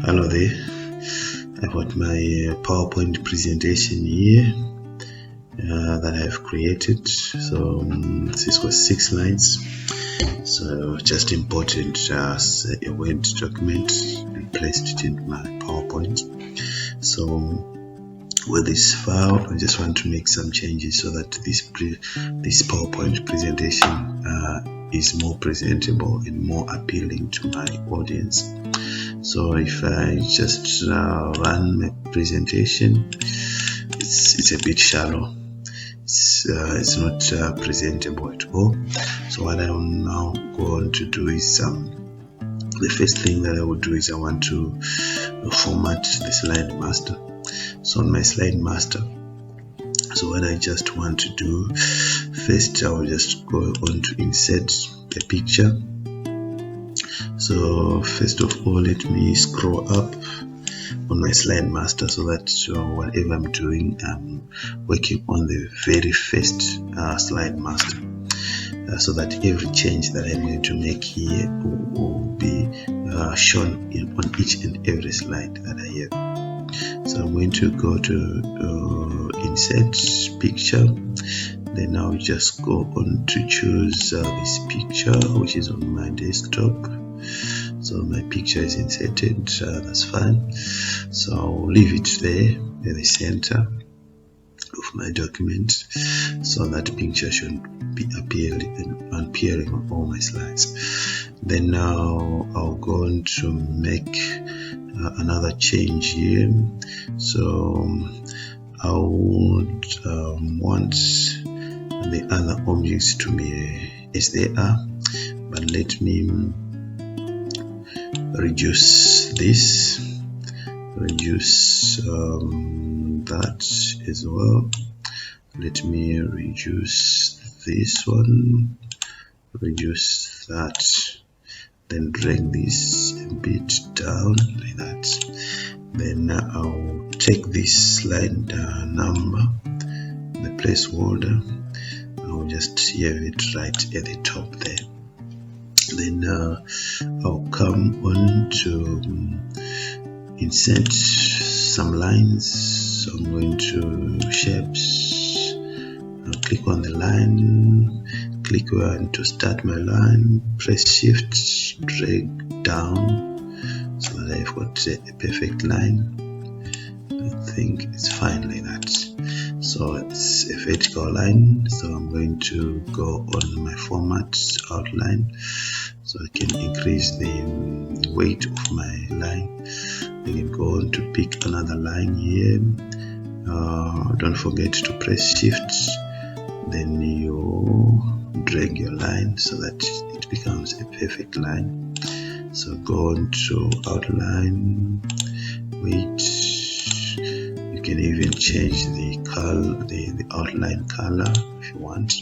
Hello there, I've got my PowerPoint presentation here that I've created. So this was 6 lines, so just important as a Word document and placed it in my PowerPoint. So with this file, I just want to make some changes so that this PowerPoint presentation is more presentable and more appealing to my audience. So if I just run my presentation, it's a bit shallow. It's not presentable at all. So what I will now go on to do is the first thing that I will do is I want to format the slide master. So on my slide master, so what I just want to do first, I will just go on to insert a picture. So first of all, let me scroll up on my slide master so that whatever I'm doing, I'm working on the very first slide master, so that every change that I'm going to make here will be shown on each and every slide that I have. So I'm going to go to insert picture, then I'll just go on to choose this picture which is on my desktop. So my picture is inserted, that's fine. So I'll leave it there in the center of my document, so that picture should be appearing on all my slides. Then now I'll go on to make another change here. So I would want the other objects to be as they are, but let me reduce this, reduce that as well. Let me reduce this one, reduce that, then drag this a bit down like that. Then I'll take this slide number, the placeholder, I'll just have it right at the top there. Then I'll come on to insert some lines. So I'm going to shapes, I'll click on the line, click where I want to start my line, press shift, drag down so that I've got a perfect line. I think it's fine like that. So it's a vertical line, so I'm going to go on my format outline, so I can increase the weight of my line. I can go on to pick another line here. Don't forget to press shift, then you drag your line so that it becomes a perfect line. So go on to outline, weight. You can even change the color, the outline color if you want.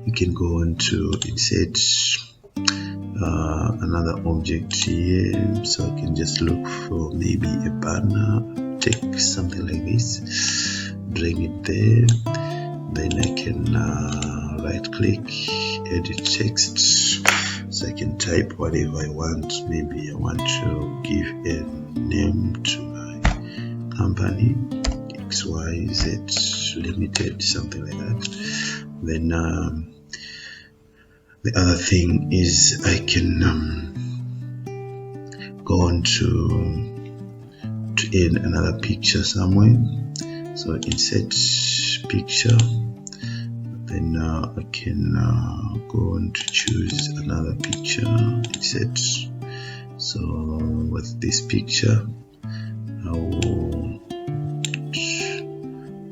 You can go on to insert another object here, so I can just look for maybe a banner, take something like this, drag it there. Then I can right click, edit text, so I can type whatever I want. Maybe I want to give a name to my company, XYZ Limited, something like that. Then the other thing is I can go on to add another picture somewhere. So insert picture, then I can go on to choose another picture, insert. So with this picture, I will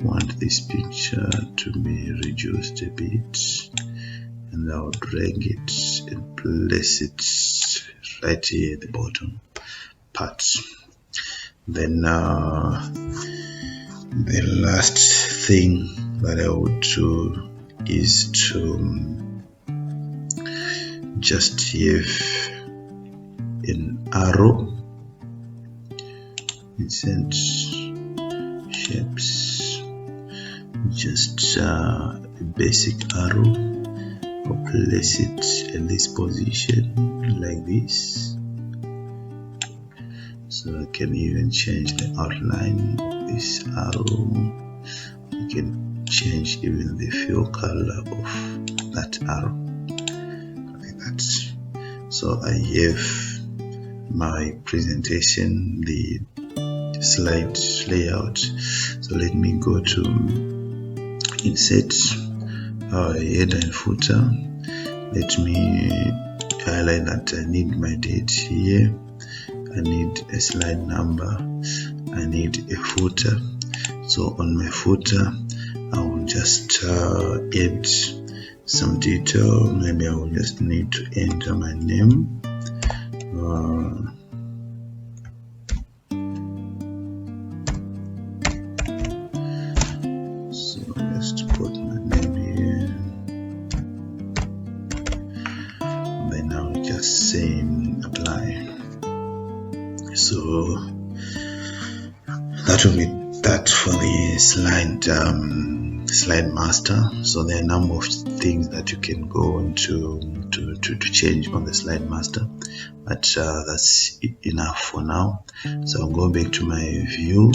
want this picture to be reduced a bit, and I'll drag it and place it right here at the bottom part. Then the last thing that I would do is to just have an arrow, insert shapes, just a basic arrow. I'll place it in this position like this. So I can even change the outline of this arrow. I can change even the fill color of that arrow, like that. So I have my presentation, the slide layout. So let me go to insert header and footer. Let me highlight that I need my date here, I need a slide number, I need a footer. So on my footer I will just add some detail. Maybe I will just need to enter my name. So just put my name here. Then I'll just say apply. So that will be that for the slide master. So there are a number of things that you can go into to change on the slide master, but that's enough for now. So I'll go back to my view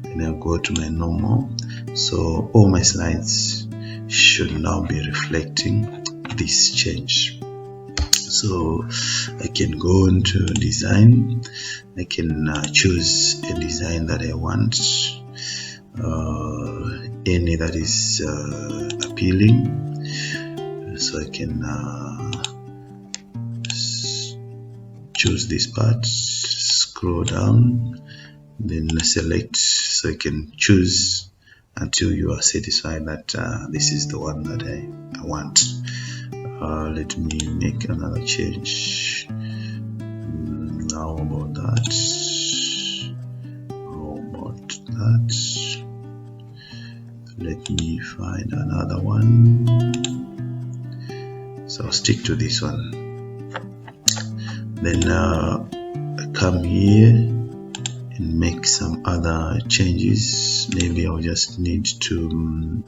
and I'll go to my normal. So all my slides should now be reflecting this change. So I can go into design. I can choose a design that I want, any that is appealing. So I can choose this part, scroll down, then select. So I can choose until you are satisfied that this is the one that I want. Let me make another change. How about that? How about that? Let me find another one. So I'll stick to this one. Then I come here and make some other changes. Maybe I'll just need to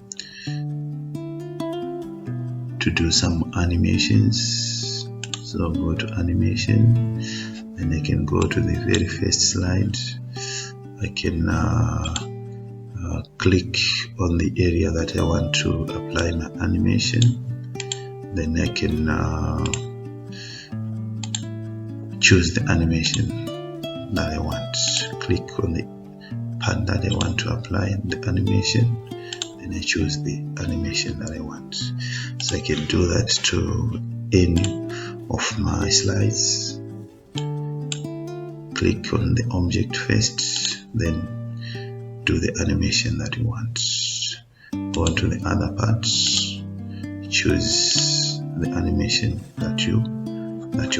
do some animations. So I'll go to animation and I can go to the very first slide. I can click on the area that I want to apply my animation. Then I can choose the animation that I want. Click on the part that I want to apply the animation, and I choose the animation that I want. So I can do that to any of my slides. Click on the object first, then do the animation that you want. Go on to the other part, choose the animation that you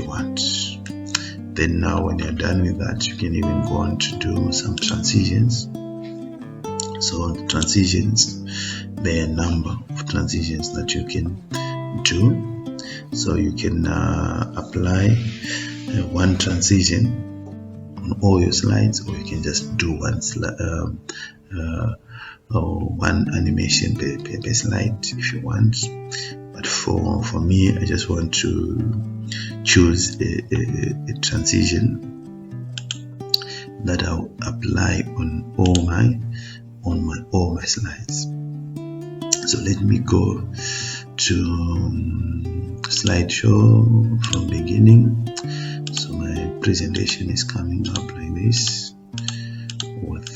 want. Then now when you're done with that, you can even go on to do some transitions. So on the transitions, there are a number of transitions that you can do. So you can apply one transition on all your slides, or you can just do one animation per slide if you want. But for me, I just want to choose a transition that I'll apply on all my slides. So let me go to slideshow from beginning. So my presentation is coming up like this with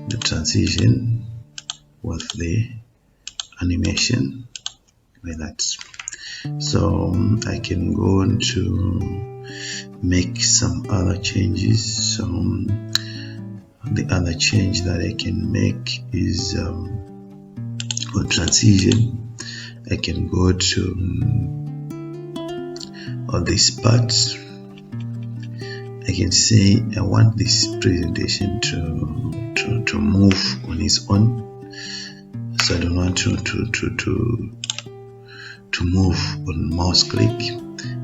the transition, with the animation, like that. So I can go on to make some other changes. So the other change that I can make is on transition. I can go to on this part. I can say I want this presentation to move on its own. So I don't want to move on mouse click.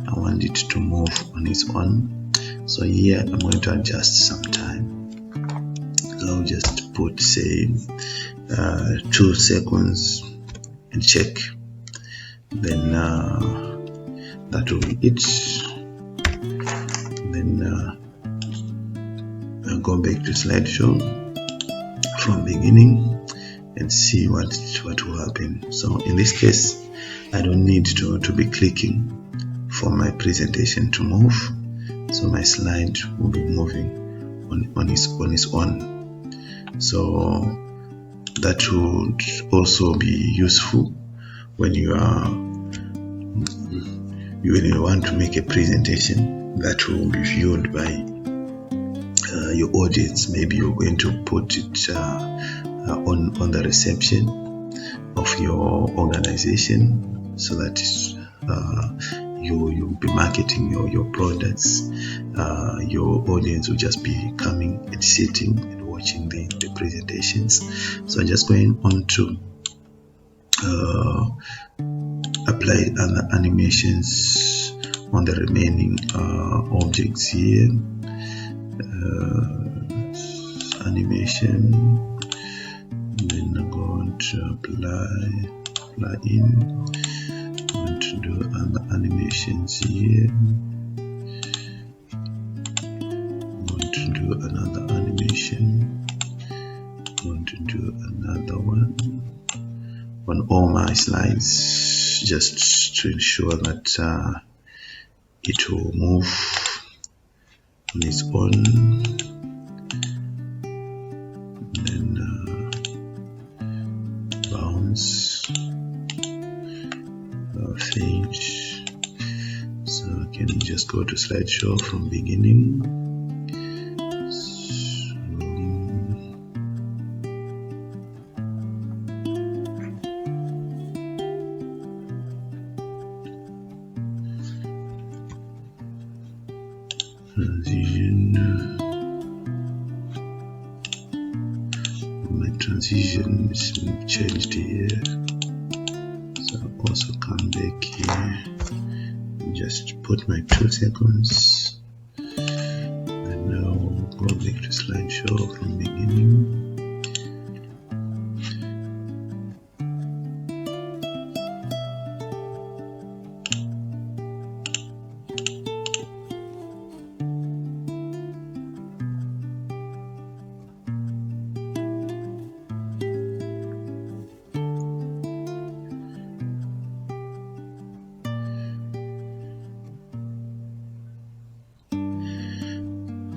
I want it to move on its own. So here I'm going to adjust some time. So I'll just put say 2 seconds and check. Then that will be it. then I'll go back to slideshow from beginning and see what will happen. So in this case, I don't need to be clicking for my presentation to move, so my slide will be moving on its own. So that would also be useful when you want to make a presentation that will be viewed by your audience. Maybe you're going to put it on the reception of your organization, so that you'll be marketing your products. Your audience will just be coming and sitting and watching the presentations. So I'm just going on to apply other animations on the remaining objects here. Animation, then I'm going to apply in. I'm going to do other animations here. I'm going to do another animation. I'm going to do another one on all my slides, just to ensure that it will move on its own. Then bounce, fade. So can you just go to slideshow from beginning? Transition is changed here, so I'll also come back here and just put my 2 seconds, and now go back to slideshow from beginning.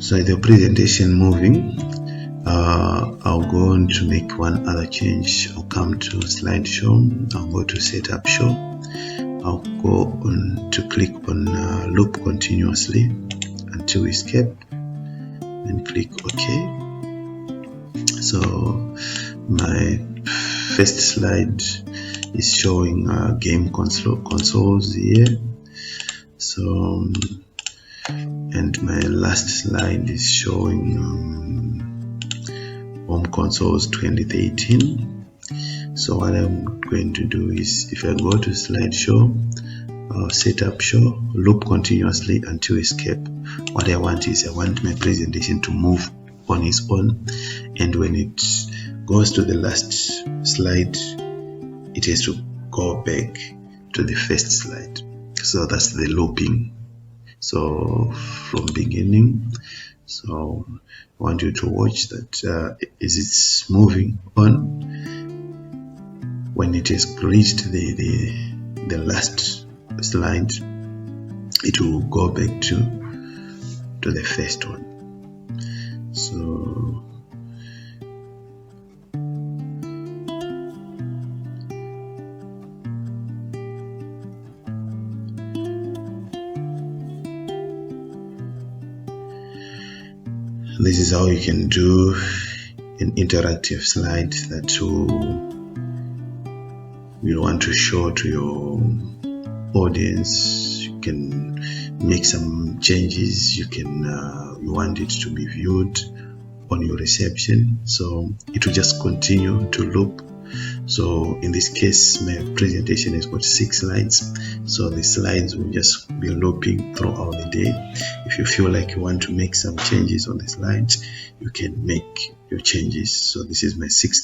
So the presentation moving, I'll go on to make one other change. I'll come to slideshow, I'll go to setup show, I'll go on to click on loop continuously until escape and click OK. So my first slide is showing game consoles here. So and my last slide is showing home consoles 2013. So what I'm going to do is, if I go to slideshow, setup show, loop continuously until escape, what I want is I want my presentation to move on its own, and when it goes to the last slide, it has to go back to the first slide. So that's the looping. So from beginning, so I want you to watch that as it's moving on, when it has reached the last slide, it will go back to the first one. So this is how you can do an interactive slide that you want to show to your audience. You can make some changes. You can you want it to be viewed on your reception, so it will just continue to loop. So in this case, my presentation has got 6 slides, so the slides will just be looping throughout the day. If you feel like you want to make some changes on the slides, you can make your changes. So this is my 6th